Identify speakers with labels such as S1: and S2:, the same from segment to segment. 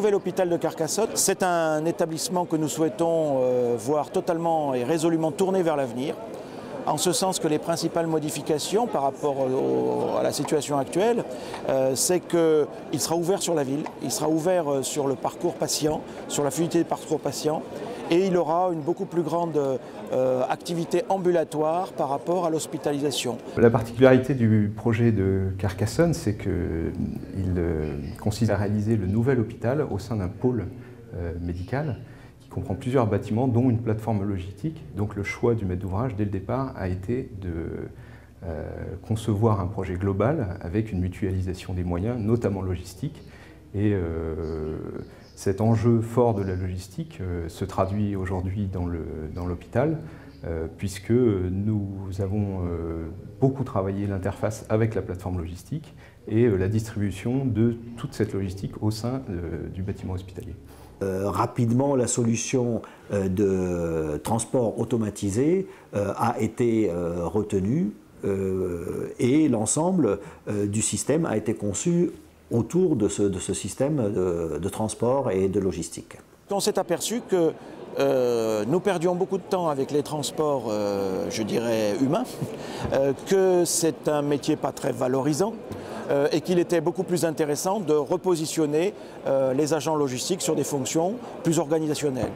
S1: nouvel hôpital de Carcassonne, c'est un établissement que nous souhaitons voir totalement et résolument tourné vers l'avenir, en ce sens que les principales modifications par rapport à la situation actuelle, c'est qu'il sera ouvert sur la ville, il sera ouvert sur le parcours patient, sur la fluidité du parcours patient, et il aura une beaucoup plus grande activité ambulatoire par rapport à l'hospitalisation.
S2: La particularité du projet de Carcassonne, c'est qu'il consiste à réaliser le nouvel hôpital au sein d'un pôle médical qui comprend plusieurs bâtiments, dont une plateforme logistique. Donc le choix du maître d'ouvrage, dès le départ, a été de concevoir un projet global avec une mutualisation des moyens, notamment logistiques. Et cet enjeu fort de la logistique se traduit aujourd'hui dans l'hôpital, puisque nous avons beaucoup travaillé l'interface avec la plateforme logistique et la distribution de toute cette logistique au sein du bâtiment hospitalier.
S3: Rapidement, la solution de transport automatisé a été retenue et l'ensemble du système a été conçu autour de ce système de transport et de logistique.
S1: On s'est aperçu que nous perdions beaucoup de temps avec les transports, je dirais, humains, que c'est un métier pas très valorisant et qu'il était beaucoup plus intéressant de repositionner les agents logistiques sur des fonctions plus organisationnelles.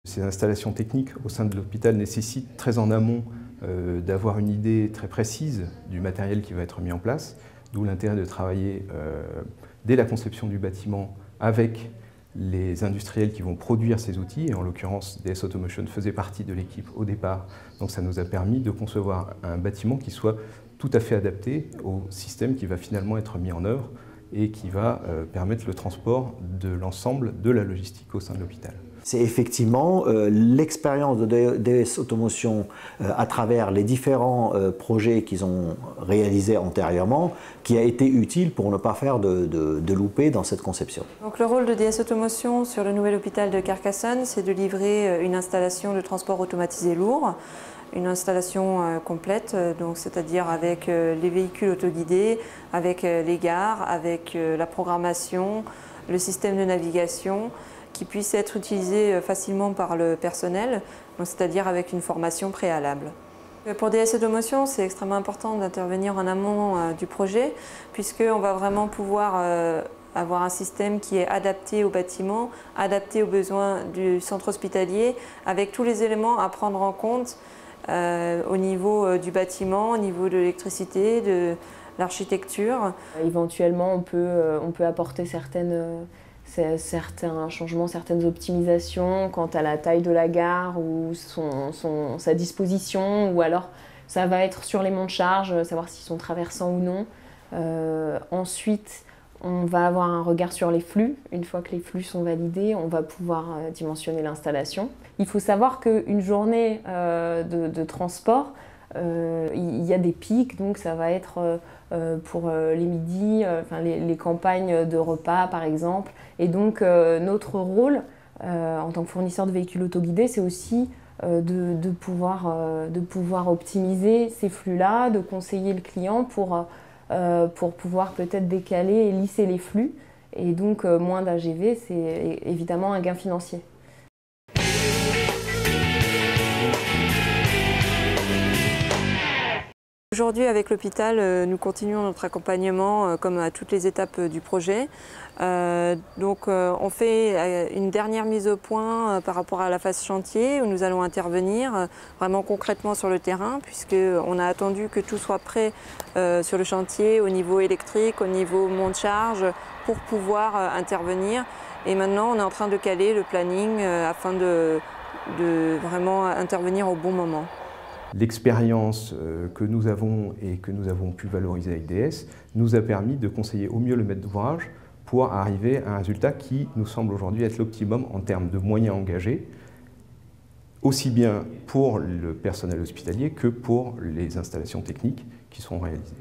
S2: Ces installations techniques au sein de l'hôpital nécessitent très en amont d'avoir une idée très précise du matériel qui va être mis en place, d'où l'intérêt de travailler dès la conception du bâtiment avec les industriels qui vont produire ces outils, et en l'occurrence DS Automotion faisait partie de l'équipe au départ, donc ça nous a permis de concevoir un bâtiment qui soit tout à fait adapté au système qui va finalement être mis en œuvre et qui va permettre le transport de l'ensemble de la logistique au sein de l'hôpital.
S3: C'est effectivement l'expérience de DS Automotion à travers les différents projets qu'ils ont réalisés antérieurement qui a été utile pour ne pas faire de loupés dans cette conception.
S4: Donc, le rôle de DS Automotion sur le nouvel hôpital de Carcassonne, c'est de livrer une installation de transport automatisé lourd, une installation complète, c'est-à-dire avec les véhicules autoguidés, avec les gares, avec la programmation, le système de navigation, qui puisse être utilisé facilement par le personnel, c'est-à-dire avec une formation préalable. Pour DS Automotion, c'est extrêmement important d'intervenir en amont du projet, puisqu'on va vraiment pouvoir avoir un système qui est adapté au bâtiment, adapté aux besoins du centre hospitalier, avec tous les éléments à prendre en compte au niveau du bâtiment, au niveau de l'électricité, de l'architecture.
S5: Éventuellement, on peut apporter certains changements, certaines optimisations quant à la taille de la gare ou sa disposition, ou alors ça va être sur les monts de charge, savoir s'ils sont traversants ou non. Ensuite, on va avoir un regard sur les flux. Une fois que les flux sont validés, on va pouvoir dimensionner l'installation. Il faut savoir qu'une journée de transport, il y a des pics, donc ça va être pour les midis, les campagnes de repas par exemple. Et donc notre rôle en tant que fournisseur de véhicules autoguidés, c'est aussi de pouvoir optimiser ces flux-là, de conseiller le client pour pouvoir peut-être décaler et lisser les flux. Et donc moins d'AGV, c'est évidemment un gain financier.
S4: Aujourd'hui, avec l'hôpital, nous continuons notre accompagnement comme à toutes les étapes du projet. On fait une dernière mise au point par rapport à la phase chantier où nous allons intervenir vraiment concrètement sur le terrain, puisqu'on a attendu que tout soit prêt sur le chantier au niveau électrique, au niveau mont de charge, pour pouvoir intervenir. Et maintenant, on est en train de caler le planning afin de vraiment intervenir au bon moment.
S2: L'expérience que nous avons et que nous avons pu valoriser avec DS nous a permis de conseiller au mieux le maître d'ouvrage pour arriver à un résultat qui nous semble aujourd'hui être l'optimum en termes de moyens engagés, aussi bien pour le personnel hospitalier que pour les installations techniques qui seront réalisées.